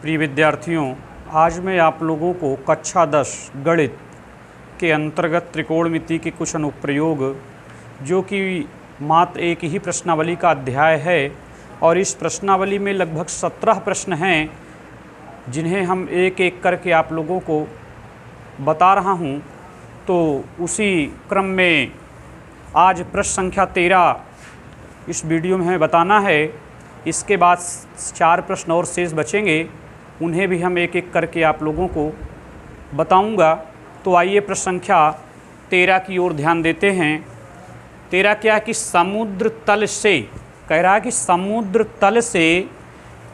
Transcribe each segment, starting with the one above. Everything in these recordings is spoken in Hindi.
प्रिय विद्यार्थियों, आज मैं आप लोगों को कक्षा 10 गणित के अंतर्गत त्रिकोणमिति के कुछ अनुप्रयोग, जो कि मात्र एक ही प्रश्नावली का अध्याय है और इस प्रश्नावली में लगभग 17 प्रश्न हैं जिन्हें हम एक एक करके आप लोगों को बता रहा हूं। तो उसी क्रम में आज प्रश्न संख्या 13 इस वीडियो में हमें बताना है। इसके बाद 4 प्रश्न और शेष बचेंगे, उन्हें भी हम एक एक करके आप लोगों को बताऊंगा। तो आइए प्रश्न संख्या 13 की ओर ध्यान देते हैं। 13 क्या है कि समुद्र तल से, कह रहा है कि समुद्र तल से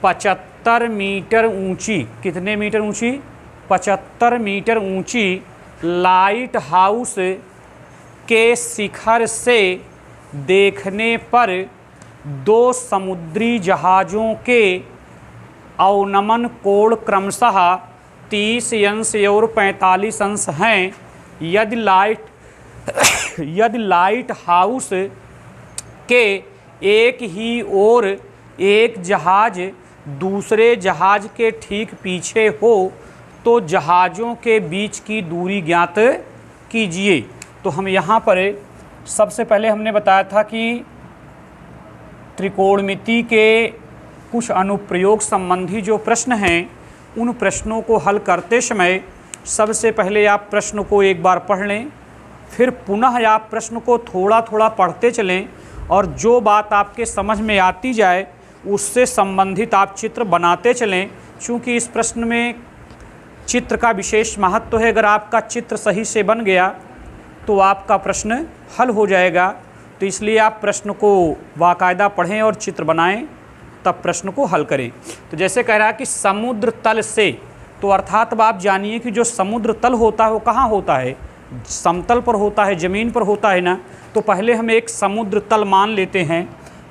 75 मीटर ऊंची, कितने मीटर ऊंची? 75 मीटर ऊंची लाइट हाउस के शिखर से देखने पर 2 समुद्री जहाज़ों के अवनमन कोण क्रमशः 30 अंश और 45 अंश हैं। यदि लाइट हाउस के एक ही ओर एक जहाज़ दूसरे जहाज़ के ठीक पीछे हो तो जहाज़ों के बीच की दूरी ज्ञात कीजिए। तो हम यहाँ पर सबसे पहले हमने बताया था कि त्रिकोणमिति के कुछ अनुप्रयोग संबंधी जो प्रश्न हैं, उन प्रश्नों को हल करते समय सबसे पहले आप प्रश्न को एक बार पढ़ लें, फिर पुनः आप प्रश्न को थोड़ा थोड़ा पढ़ते चलें और जो बात आपके समझ में आती जाए उससे संबंधित आप चित्र बनाते चलें। चूँकि इस प्रश्न में चित्र का विशेष महत्व है। अगर आपका चित्र सही से बन गया तो आपका प्रश्न हल हो जाएगा। तो इसलिए आप प्रश्न को बाकायदा पढ़ें और चित्र बनाएं, तब प्रश्न को हल करें। तो जैसे कह रहा है कि समुद्र तल से, तो अर्थात अब आप जानिए कि जो समुद्र तल होता है वो कहाँ होता है? समतल पर होता है, ज़मीन पर होता है ना। तो पहले हम एक समुद्र तल मान लेते हैं।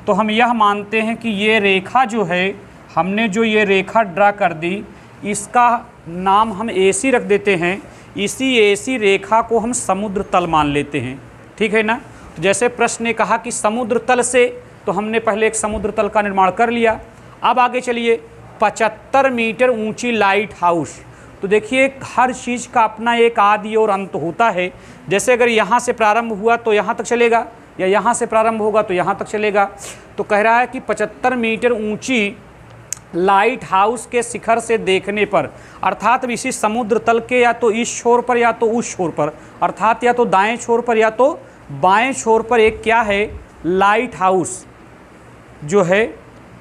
तो हम यह मानते हैं कि ये रेखा जो है, हमने जो ये रेखा ड्रा कर दी, इसका नाम हम AC रख देते हैं। इसी AC रेखा को हम समुद्र तल मान लेते हैं, ठीक है ना। तो जैसे प्रश्न ने कहा कि समुद्र तल से, तो हमने पहले एक समुद्र तल का निर्माण कर लिया। अब आगे चलिए, 75 मीटर ऊंची लाइट हाउस। तो देखिए हर चीज़ का अपना एक आदि और अंत होता है। जैसे अगर यहाँ से प्रारंभ हुआ तो यहाँ तक चलेगा, या यहाँ से प्रारंभ होगा तो यहाँ तक चलेगा। तो कह रहा है कि 75 मीटर ऊंची लाइट हाउस के शिखर से देखने पर, अर्थात इसी समुद्र तल के या तो इस छोर पर या तो उस छोर पर, अर्थात या तो दाएं छोर पर या तो बाएं छोर पर एक क्या है, लाइट हाउस जो है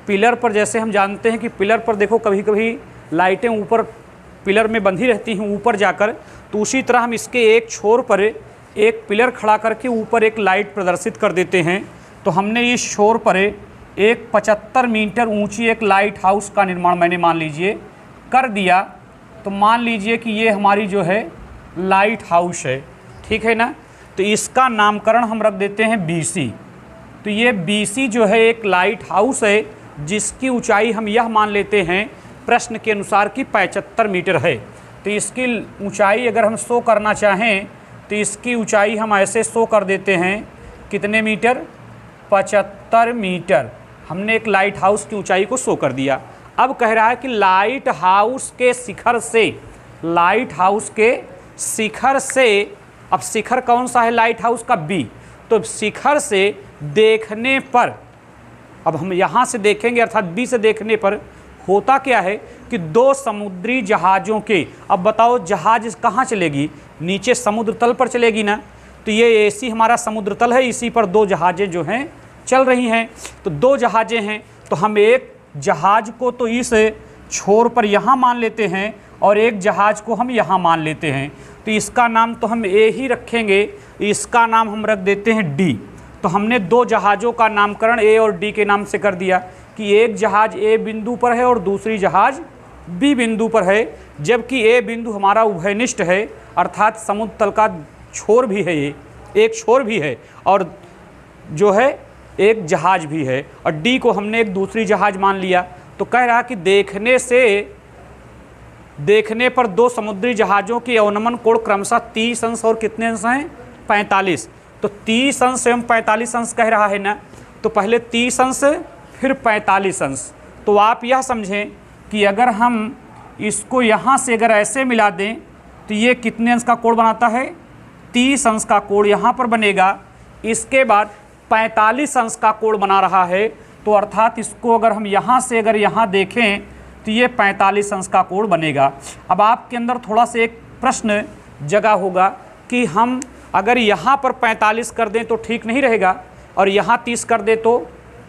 पिलर पर। जैसे हम जानते हैं कि पिलर पर देखो कभी कभी लाइटें ऊपर पिलर में बंधी रहती हैं ऊपर जाकर, तो उसी तरह हम इसके एक छोर पर एक पिलर खड़ा करके ऊपर एक लाइट प्रदर्शित कर देते हैं। तो हमने इस छोर पर एक 75 मीटर ऊंची एक लाइट हाउस का निर्माण मैंने मान लीजिए कर दिया। तो मान लीजिए कि ये हमारी जो है लाइट हाउस है, ठीक है ना। तो इसका नामकरण हम रख देते हैं BC। तो ये BC जो है एक लाइट हाउस है जिसकी ऊंचाई हम यह मान लेते हैं प्रश्न के अनुसार कि 75 मीटर है। तो इसकी ऊंचाई अगर हम शो करना चाहें तो इसकी ऊंचाई हम ऐसे शो कर देते हैं, कितने मीटर? 75 मीटर। हमने एक लाइट हाउस की ऊंचाई को शो कर दिया। अब कह रहा है कि लाइट हाउस के शिखर से, लाइट हाउस के शिखर से, अब शिखर कौन सा है लाइट हाउस का? B। तो शिखर से देखने पर, अब हम यहाँ से देखेंगे अर्थात B से देखने पर होता क्या है कि 2 समुद्री जहाज़ों के, अब बताओ जहाज़ कहाँ चलेगी? नीचे समुद्र तल पर चलेगी ना। तो ये AC हमारा समुद्र तल है, इसी पर 2 जहाज़ें जो हैं चल रही हैं। तो 2 जहाज़ें हैं, तो हम एक जहाज़ को तो इस छोर पर यहाँ मान लेते हैं और एक जहाज़ को हम यहाँ मान लेते हैं। तो इसका नाम तो हम A ही रखेंगे, इसका नाम हम रख देते हैं D। तो हमने 2 जहाज़ों का नामकरण A और D के नाम से कर दिया कि एक जहाज़ A बिंदु पर है और दूसरी जहाज़ B बिंदु पर है। जबकि A बिंदु हमारा उभयनिष्ठ है, अर्थात समुद्र तल का छोर भी है, ये एक छोर भी है और जो है एक जहाज़ भी है, और D को हमने एक दूसरी जहाज़ मान लिया। तो कह रहा कि देखने पर 2 समुद्री जहाज़ों की अवनमन कोण क्रमशः 30 अंश और कितने अंश हैं? 45। तो 30 अंश एवं 45 अंश कह रहा है ना। तो पहले 30 अंश फिर 45 अंश। तो आप यह समझें कि अगर हम इसको यहाँ से अगर ऐसे मिला दें तो ये कितने अंश का कोण बनाता है? 30 अंश का कोण यहाँ पर बनेगा। इसके बाद 45 अंश का कोण बना रहा है, तो अर्थात इसको अगर हम यहाँ से अगर यहाँ देखें तो ये 45 अंश का कोण बनेगा। अब आपके अंदर थोड़ा सा एक प्रश्न जगा होगा कि हम अगर यहाँ पर 45 कर दें तो ठीक नहीं रहेगा और यहाँ 30 कर दे तो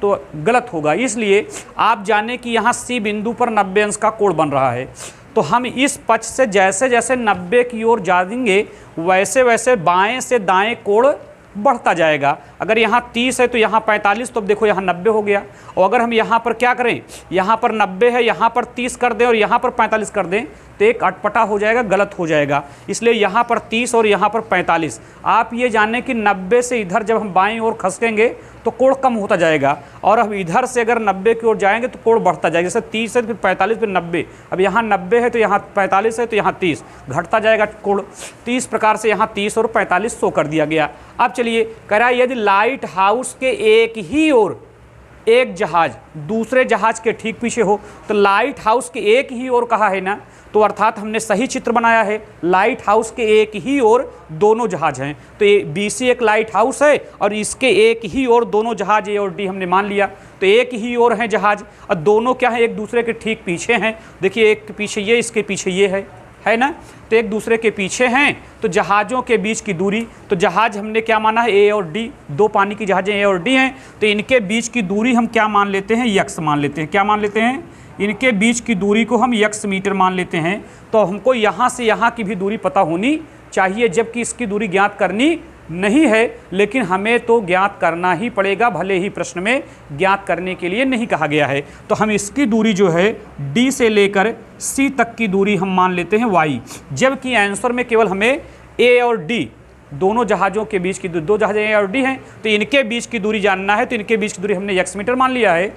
गलत होगा। इसलिए आप जाने कि यहाँ सी बिंदु पर 90 अंश का कोण बन रहा है, तो हम इस पक्ष से जैसे जैसे 90 की ओर जाएंगे वैसे वैसे बाएं से दाएं कोण बढ़ता जाएगा। अगर यहाँ 30 है तो यहाँ 45, तो अब देखो यहाँ 90 हो गया। और अगर हम यहाँ पर क्या करें, यहाँ पर 90 है, यहाँ पर 30 कर दें और यहाँ पर 45 कर दें तो एक अटपटा हो जाएगा, गलत हो जाएगा। इसलिए यहाँ पर 30 और यहाँ पर 45। आप ये जानें कि 90 से इधर जब हम बाईं ओर खसकेंगे तो कोण कम होता जाएगा, और अब इधर से अगर 90 की ओर जाएंगे तो कोण बढ़ता जाएगा। जैसे 30 है फिर 45 फिर 90, अब यहाँ 90 है तो यहाँ 45 है तो यहाँ 30, घटता जाएगा कोण। तो इस प्रकार से यहाँ 30 और 45 शो कर दिया गया। अब चलिए कह रहा है यदि लाइट हाउस के एक ही ओर एक जहाज दूसरे जहाज के ठीक पीछे हो, तो लाइट हाउस के एक ही ओर कहा है ना, तो अर्थात हमने सही चित्र बनाया है। लाइट हाउस के एक ही ओर दोनों जहाज हैं, तो ये BC एक लाइट हाउस है और इसके एक ही ओर दोनों जहाज A और D हमने मान लिया। तो एक ही ओर हैं जहाज और दोनों क्या है, एक दूसरे के ठीक पीछे हैं। देखिए एक के पीछे ये, इसके पीछे ये है ना, तो एक दूसरे के पीछे हैं। तो जहाज़ों के बीच की दूरी, तो जहाज़ हमने क्या माना है A और D, दो पानी की जहाज़ें A और D हैं, तो इनके बीच की दूरी हम क्या मान लेते हैं, यक्स मान लेते हैं। क्या मान लेते हैं, इनके बीच की दूरी को हम यक्स मीटर मान लेते हैं। तो हमको यहाँ से यहाँ की भी दूरी पता होनी चाहिए, जबकि इसकी दूरी ज्ञात करनी नहीं है, लेकिन हमें तो ज्ञात करना ही पड़ेगा, भले ही प्रश्न में ज्ञात करने के लिए नहीं कहा गया है। तो हम इसकी दूरी जो है D से लेकर C तक की दूरी हम मान लेते हैं y, जबकि आंसर में केवल हमें A और D दोनों जहाज़ों के बीच की, दो जहाज़ें A और D हैं, तो इनके बीच की दूरी जानना है। तो इनके बीच की दूरी हमने यक्स मीटर मान लिया है।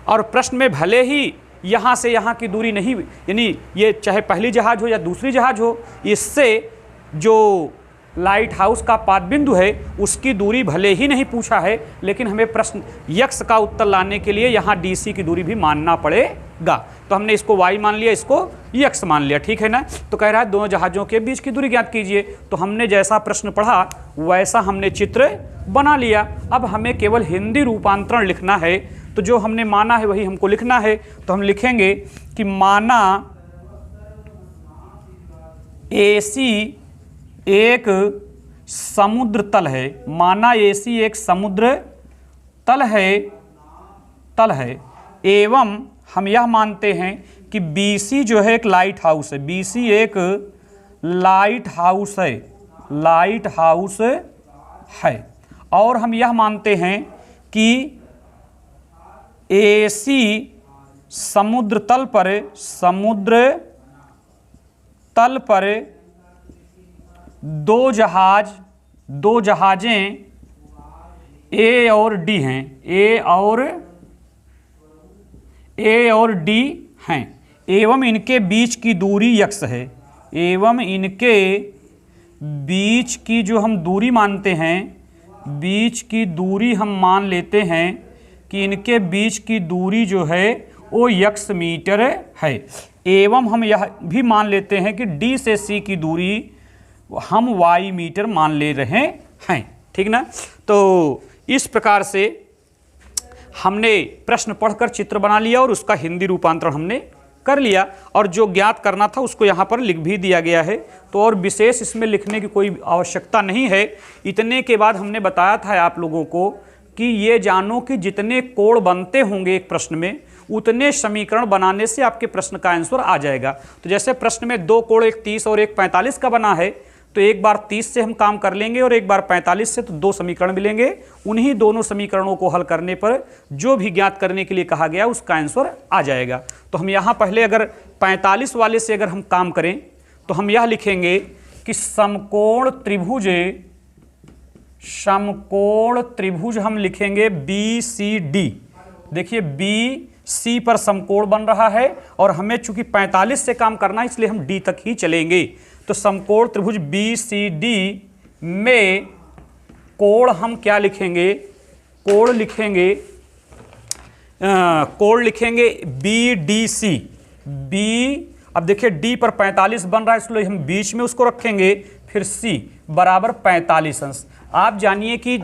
और प्रश्न में भले ही यहाँ से यहाँ की दूरी नहीं, यानी ये चाहे पहली जहाज़ हो या दूसरी जहाज़ हो, इससे जो लाइट हाउस का पाद बिंदु है उसकी दूरी भले ही नहीं पूछा है, लेकिन हमें प्रश्न यक्स का उत्तर लाने के लिए यहाँ DC की दूरी भी मानना पड़ेगा। तो हमने इसको y मान लिया, इसको यक्स मान लिया, ठीक है ना। तो कह रहा है दोनों जहाज़ों के बीच की दूरी ज्ञात कीजिए। तो हमने जैसा प्रश्न पढ़ा वैसा हमने चित्र बना लिया। अब हमें केवल हिंदी रूपांतरण लिखना है, तो जो हमने माना है वही हमको लिखना है। तो हम लिखेंगे कि माना AC एक समुद्र तल है, माना AC एक समुद्र तल है एवं हम यह मानते हैं कि BC जो है एक लाइट हाउस है, BC एक लाइट हाउस है। और हम यह मानते हैं कि AC समुद्र तल पर दो जहाजें A और D हैं, A और D हैं, एवं इनके बीच की दूरी यक्स है। एवं इनके बीच की जो हम दूरी मानते हैं, बीच की दूरी हम मान लेते हैं कि इनके बीच की दूरी जो है वो यक्स मीटर है। एवं हम यह भी मान लेते हैं कि D से C की दूरी हम y मीटर मान ले रहे हैं, ठीक ना। तो इस प्रकार से हमने प्रश्न पढ़कर चित्र बना लिया और उसका हिंदी रूपांतरण हमने कर लिया, और जो ज्ञात करना था उसको यहाँ पर लिख भी दिया गया है। तो और विशेष इसमें लिखने की कोई आवश्यकता नहीं है। इतने के बाद हमने बताया था आप लोगों को कि ये जानो कि जितने कोण बनते होंगे एक प्रश्न में, उतने समीकरण बनाने से आपके प्रश्न का आंसर आ जाएगा। तो जैसे प्रश्न में दो कोण, एक 30 और एक 45 का बना है, तो एक बार 30 से हम काम कर लेंगे और एक बार 45 से, तो दो समीकरण मिलेंगे। उन्हीं दोनों समीकरणों को हल करने पर जो भी ज्ञात करने के लिए कहा गया उसका आंसर आ जाएगा। तो हम यहाँ पहले अगर 45 वाले से अगर हम काम करें तो हम यह लिखेंगे कि समकोण त्रिभुज हम लिखेंगे BCD। देखिए BC पर समकोण बन रहा है और हमें चूंकि 45 से काम करना है इसलिए हम D तक ही चलेंगे। तो समकोण त्रिभुज BCD में कोण हम क्या लिखेंगे, कोण लिखेंगे BDC, B अब देखिए डी पर 45 बन रहा है, इसलिए हम बीच में उसको रखेंगे, फिर सी बराबर 45 अंश। आप जानिए कि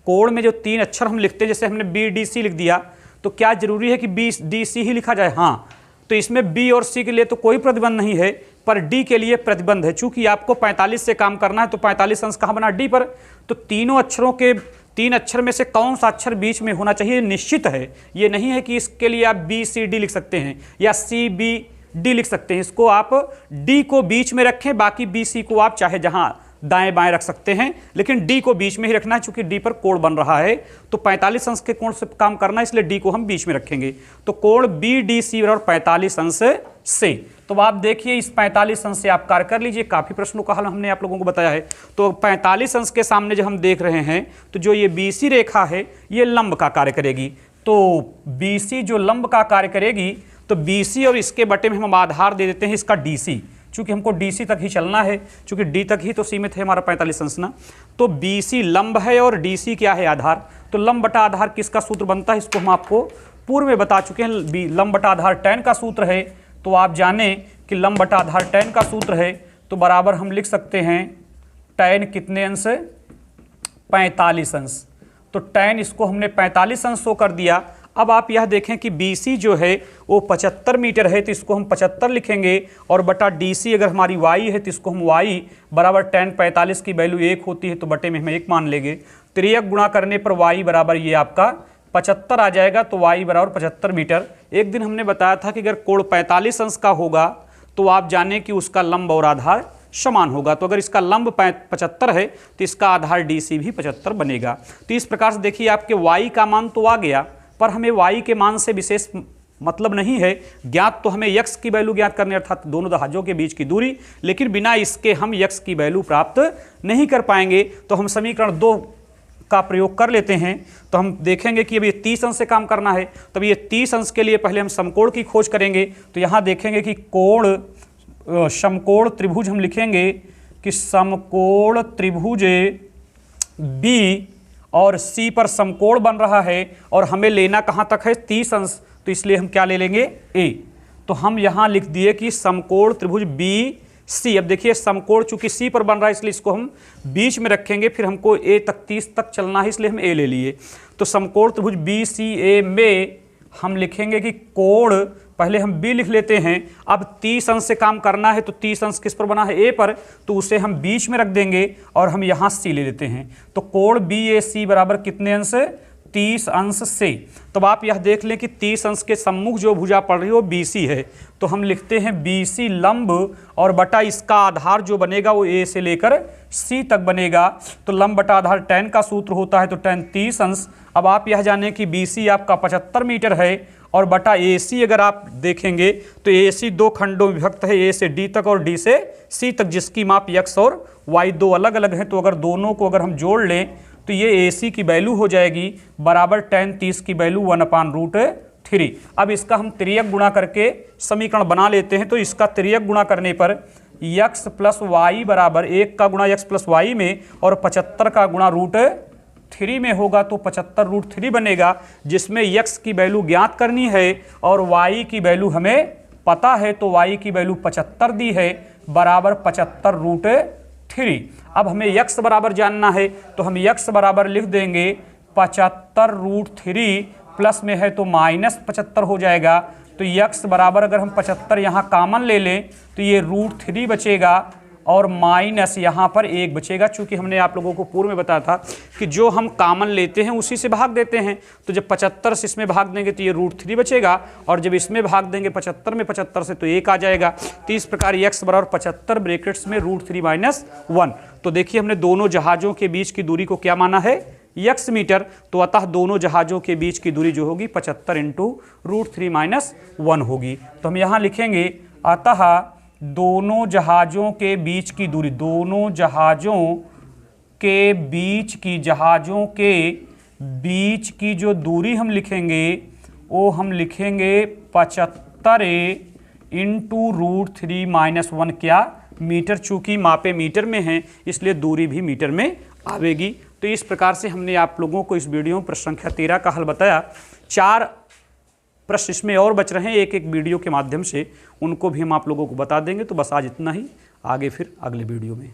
कोण में जो 3 अक्षर हम लिखते हैं, जैसे हमने बी डी सी लिख दिया, तो क्या जरूरी है कि बी डी सी ही लिखा जाए? हाँ, तो इसमें बी और सी के लिए तो कोई प्रतिबंध नहीं है, पर डी के लिए प्रतिबंध है। चूंकि आपको 45 से काम करना है, तो 45 अंश कहाँ बना? डी पर। तो तीनों अक्षरों के 3 अक्षर में से कौन सा अक्षर बीच में होना चाहिए निश्चित है। ये नहीं है कि इसके लिए आप बी सी डी लिख सकते हैं या सी बी डी लिख सकते हैं। इसको आप डी को बीच में रखें, बाकी बी सी को आप चाहे जहां दाएं बाएं रख सकते हैं, लेकिन डी को बीच में ही रखना है, चूंकि डी पर कोण बन रहा है। तो 45 अंश के कोण से काम करना है, इसलिए डी को हम बीच में रखेंगे। तो कोण बी डी सी बराबर 45 अंश से। तो आप देखिए इस 45 अंश से आप कार्य कर लीजिए। काफी प्रश्नों का हल हमने आप लोगों को बताया है। तो 45 अंश के सामने जब हम देख रहे हैं, तो जो ये बीसी रेखा है ये लंब का कार्य करेगी। तो बीसी जो लंब का कार्य करेगी, तो बीसी और इसके बटे में हम आधार दे देते हैं इसका डीसी, चूंकि हमको डीसी तक ही चलना है, चूंकि डी तक ही तो सीमित है हमारा 45 अंश ना। तो बीसी लंब है और डीसी क्या है? आधार। तो लंब बटा आधार किसका सूत्र बनता है, इसको हम आपको पूर्व में बता चुके हैं। लंब बटा आधार tan का सूत्र है। तो आप जाने कि लंब बटा आधार tan का सूत्र है, तो बराबर हम लिख सकते हैं tan कितने अंश? 45 अंश। तो tan इसको हमने 45 अंश शो कर दिया। अब आप यह देखें कि BC जो है वो 75 मीटर है, तो इसको हम 75 लिखेंगे, और बटा DC अगर हमारी y है तो इसको हम y बराबर tan 45 की वैल्यू 1 होती है, तो बटे में हम 1 मान लेंगे। त्रियक गुणा करने पर y बराबर ये आपका 75 आ जाएगा, तो y बराबर 75 मीटर। एक दिन हमने बताया था कि अगर कोण 45 अंश का होगा तो आप जाने कि उसका लंब और आधार समान होगा। तो अगर इसका लंब 75 है तो इसका आधार DC भी 75 बनेगा। तो इस प्रकार से देखिए आपके y का मान तो आ गया, पर हमें y के मान से विशेष मतलब नहीं है। ज्ञात तो हमें x की वैल्यू ज्ञात करनी, अर्थात दोनों जहाजों के बीच की दूरी, लेकिन बिना इसके हम x की वैल्यू प्राप्त नहीं कर पाएंगे। तो हम समीकरण 2 का प्रयोग कर लेते हैं। तो हम देखेंगे कि अब ये 30 अंश से काम करना है, तब ये 30 अंश के लिए पहले हम समकोण की खोज करेंगे। तो यहाँ देखेंगे कि कोण समकोण त्रिभुज हम लिखेंगे कि समकोण त्रिभुज B और C पर समकोण बन रहा है, और हमें लेना कहाँ तक है? 30 अंश। तो इसलिए हम क्या ले लेंगे? A। तो हम यहाँ लिख दिए कि समकोण त्रिभुज BC। अब देखिए समकोण चूंकि C पर बन रहा है, इसलिए इसको हम बीच में रखेंगे, फिर हमको A तक 30 तक चलना है, इसलिए हम A ले लिए। तो समकोण त्रिभुज BCA में हम लिखेंगे कि कोण, पहले हम B लिख लेते हैं। अब 30 अंश से काम करना है, तो 30 अंश किस पर बना है? A पर, तो उसे हम बीच में रख देंगे और हम यहाँ C ले लेते हैं। तो कोण BAC बराबर कितने अंश? 30 अंश से। तब आप यह देख लें कि 30 अंश के सम्मुख जो भुजा पड़ रही है वो BC है, तो हम लिखते हैं BC लंब, और बटा इसका आधार जो बनेगा वो A से लेकर C तक बनेगा। तो लंब बटा आधार tan का सूत्र होता है, तो tan 30 अंश। अब आप यह जाने कि BC आपका 75 मीटर है, और बटा AC अगर आप देखेंगे तो AC 2 खंडों में विभक्त है, A से D तक और D से C तक, जिसकी माप x और y 2 अलग अलग हैं। तो अगर दोनों को अगर हम जोड़ लें तो ये AC की वैल्यू हो जाएगी बराबर tan 30 की वैल्यू 1/√3। अब इसका हम त्रियक गुणा करके समीकरण बना लेते हैं। तो इसका त्रियक गुणा करने पर x प्लस वाई बराबर 1 का गुणा x प्लस वाई में और 75 का गुणा √3 में होगा, तो 75√3 बनेगा, जिसमें x की वैल्यू ज्ञात करनी है और y की वैल्यू हमें पता है। तो y की वैल्यू 75 दी है, बराबर 75√3। अब हमें x बराबर जानना है, तो हम x बराबर लिख देंगे 75√3, प्लस में है तो -75 हो जाएगा। तो x बराबर अगर हम 75 यहाँ कामन ले लें तो ये √3 बचेगा, और माइनस यहाँ पर 1 बचेगा। चूंकि हमने आप लोगों को पूर्व में बताया था कि जो हम कामन लेते हैं उसी से भाग देते हैं। तो जब 75 से इसमें भाग देंगे तो ये √3 बचेगा, और जब इसमें भाग देंगे 75 में 75 से तो 1 आ जाएगा। तो इस प्रकार x बराबर 75 ब्रैकेट्स में √3 - 1। तो देखिए हमने दोनों जहाज़ों के बीच की दूरी को क्या माना है? x meter. तो अतः दोनों जहाज़ों के बीच की दूरी जो होगी 75 × √3 - 1 होगी। तो हम यहाँ लिखेंगे अतः दोनों जहाज़ों के बीच की दूरी, दोनों जहाज़ों के बीच की जो दूरी हम लिखेंगे वो हम लिखेंगे 75 × √3 - 1 क्या? मीटर। चूँकि मापे मीटर में हैं इसलिए दूरी भी मीटर में आवेगी। तो इस प्रकार से हमने आप लोगों को इस वीडियो में प्रश्न संख्या 13 का हल बताया। 4 प्रश्न इसमें और बच रहे हैं, एक एक वीडियो के माध्यम से उनको भी हम आप लोगों को बता देंगे। तो बस आज इतना ही, आगे फिर अगले वीडियो में।